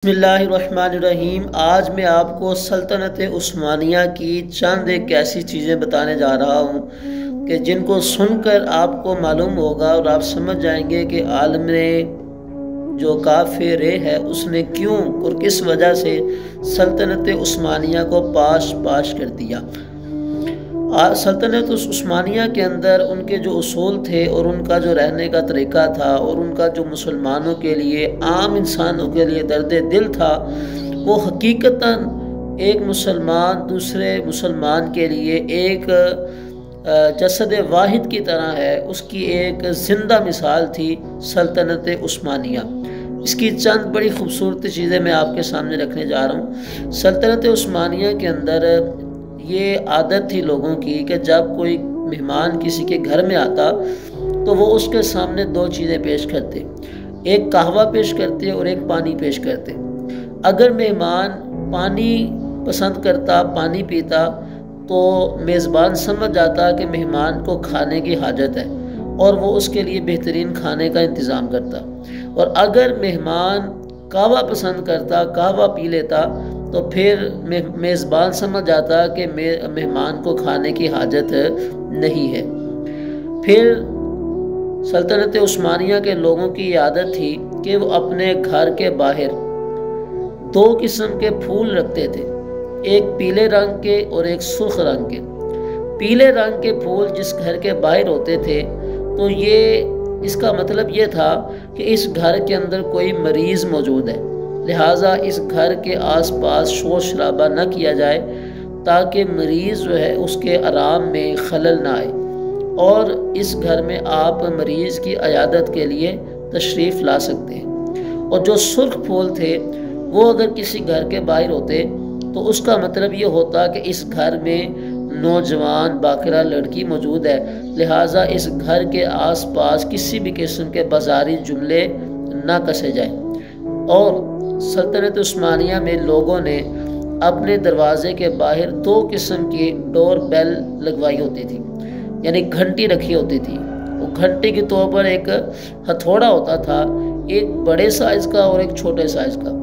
بسم اللہ الرحمن الرحیم۔ آج میں آپ کو سلطنت عثمانیہ کی چند ایک ایسی چیزیں بتانے جا رہا ہوں کہ جن کو سن کر آپ کو معلوم ہوگا اور آپ سمجھ جائیں گے کہ عالم نے جو کافر ہے اس نے کیوں اور کس وجہ سے سلطنت عثمانیہ کو پاش کر دیا۔ سلطنت عثمانیہ کے اندر ان کے جو اصول تھے اور ان کا جو رہنے کا طریقہ تھا اور ان کا جو مسلمانوں کے لیے عام انسانوں کے لیے درد دل تھا، وہ حقیقتاً ایک مسلمان دوسرے مسلمان کے لیے ایک جسد واحد کی طرح ہے، اس کی ایک زندہ مثال تھی سلطنت عثمانیہ۔ اس کی چند بڑی خوبصورت چیزیں میں آپ کے سامنے رکھنے جا رہا ہوں۔ سلطنت عثمانیہ کے اندر یہ عادت تھی لوگوں کی کہ جب کوئی مہمان کسی کے گھر میں آتا تو وہ اس کے سامنے دو چیزیں پیش کرتے، ایک قہوہ پیش کرتے اور ایک پانی پیش کرتے۔ اگر مہمان پانی پسند کرتا، پانی پیتا، تو میزبان سمجھ جاتا کہ مہمان کو کھانے کی حاجت ہے اور وہ اس کے لیے بہترین کھانے کا انتظام کرتا، اور اگر مہمان قہوہ پسند کرتا، قہوہ پی لیتا، تو پھر میزبان سمجھ جاتا کہ مہمان کو کھانے کی حاجت نہیں ہے۔ پھر سلطنت عثمانیہ کے لوگوں کی یہ عادت تھی کہ وہ اپنے گھر کے باہر دو قسم کے پھول رکھتے تھے، ایک پیلے رنگ کے اور ایک سرخ رنگ کے۔ پیلے رنگ کے پھول جس گھر کے باہر ہوتے تھے تو اس کا مطلب یہ تھا کہ اس گھر کے اندر کوئی مریض موجود ہے، لہٰذا اس گھر کے آس پاس شور شرابہ نہ کیا جائے تاکہ مریض جو ہے اس کے آرام میں خلل نہ آئے، اور اس گھر میں آپ مریض کی عیادت کے لیے تشریف لا سکتے ہیں۔ اور جو سرخ پھول تھے وہ اگر کسی گھر کے باہر ہوتے تو اس کا مطلب یہ ہوتا کہ اس گھر میں نوجوان باکرہ لڑکی موجود ہے، لہٰذا اس گھر کے آس پاس کسی بھی قسم کے بازاری جملے نہ کسے جائیں۔ اور سلطنت عثمانیہ میں لوگوں نے اپنے دروازے کے باہر دو قسم کی ڈور بیل لگوائی ہوتی تھی، یعنی گھنٹی رکھی ہوتی تھی۔ وہ گھنٹی کے طور پر ایک ہتھوڑا ہوتا تھا، ایک بڑے سائز کا اور ایک چھوٹے سائز کا۔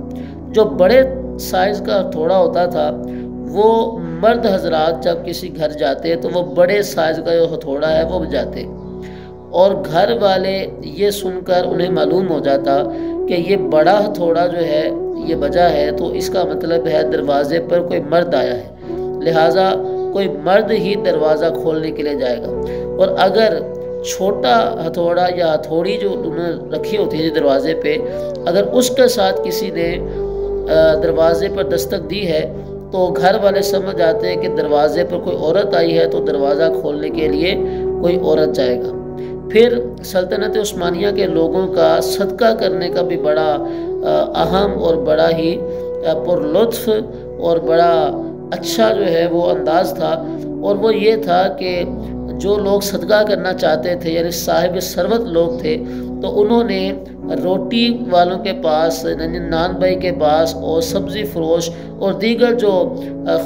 جو بڑے سائز کا ہتھوڑا ہوتا تھا وہ مرد حضرات جب کسی گھر جاتے تو وہ بڑے سائز کا جو ہتھوڑا ہے وہ بجاتے، اور گھر والے یہ سن کر انہیں معلوم ہو جاتا کہ یہ بڑا ہتھوڑا جو ہے یہ بجا ہے تو اس کا مطلب ہے دروازے پر کوئی مرد آیا ہے، لہٰذا کوئی مرد ہی دروازہ کھولنے کے لیے جائے گا۔ اور اگر چھوٹا ہتھوڑا یا ہتھوڑی جو انہوں نے رکھی ہوتی ہے دروازے پہ، اگر اس کے ساتھ کسی نے دروازے پر دستک دی ہے تو گھر والے سمجھ جاتے ہیں کہ دروازے پر کوئی عورت آئی ہے تو دروازہ کھولنے کے لیے کوئی عورت جائے گا۔ پھر سلطنت عثمانیہ کے لوگوں کا صدقہ کرنے کا بھی بڑا اہم اور بڑا ہی پر لطف اور بڑا اچھا جو ہے وہ انداز تھا، اور وہ یہ تھا کہ جو لوگ صدقہ کرنا چاہتے تھے یعنی صاحب ثروت لوگ تھے تو انہوں نے روٹی والوں کے پاس، نان بھائی کے پاس اور سبزی فروش اور دیگر جو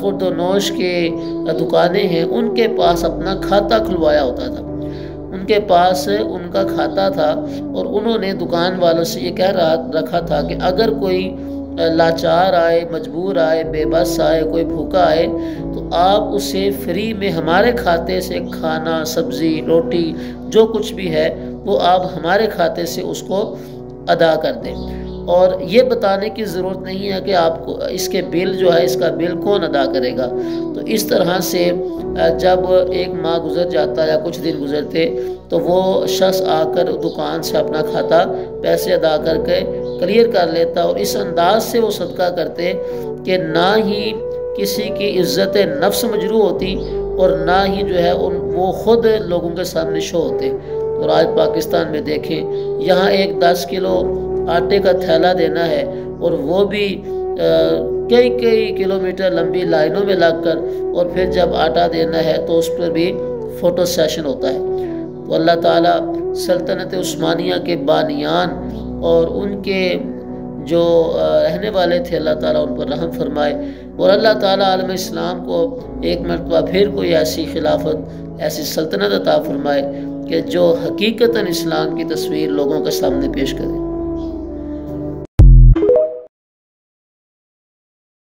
خورد و نوش کے دکانیں ہیں ان کے پاس اپنا کھاتا کھلوایا ہوتا تھا۔ ان کے پاس ان کا کھاتا تھا اور انہوں نے دکان والوں سے یہ کہہ رکھا تھا کہ اگر کوئی لاچار آئے، مجبور آئے، بے بس آئے، کوئی بھوکا آئے تو آپ اسے فری میں ہمارے کھاتے سے کھانا، سبزی، روٹی جو کچھ بھی ہے وہ آپ ہمارے کھاتے سے اس کو ادا کر دیں، اور یہ بتانے کی ضرورت نہیں ہے کہ آپ کو اس کے بل جو ہے اس کا بل کون ادا کرے گا۔ تو اس طرح سے جب ایک ماہ گزر جاتا یا کچھ دن گزرتے تو وہ شخص آ کر دکان سے اپنا کھاتا پیسے ادا کر کے کلیئر کر لیتا، اور اس انداز سے وہ صدقہ کرتے کہ نہ ہی کسی کی عزت نفس مجروح ہوتی اور نہ ہی جو ہے وہ خود لوگوں کے سامنے شو ہوتے۔ اور آج پاکستان میں دیکھیں، یہاں ایک 10 کلو آٹے کا تھیلا دینا ہے اور وہ بھی کئی کلومیٹر لمبی لائنوں میں لگ کر، اور پھر جب آٹا دینا ہے تو اس پر بھی فوٹو سیشن ہوتا ہے۔ تو اللہ تعالیٰ سلطنت عثمانیہ کے بانیان اور ان کے جو رہنے والے تھے اللہ تعالیٰ ان پر رحم فرمائے، اور اللہ تعالیٰ عالم اسلام کو ایک مرتبہ پھر کوئی ایسی خلافت، ایسی سلطنت عطا فرمائے کہ جو حقیقتاً اسلام کی تصویر لوگوں کے سامنے پیش کرے۔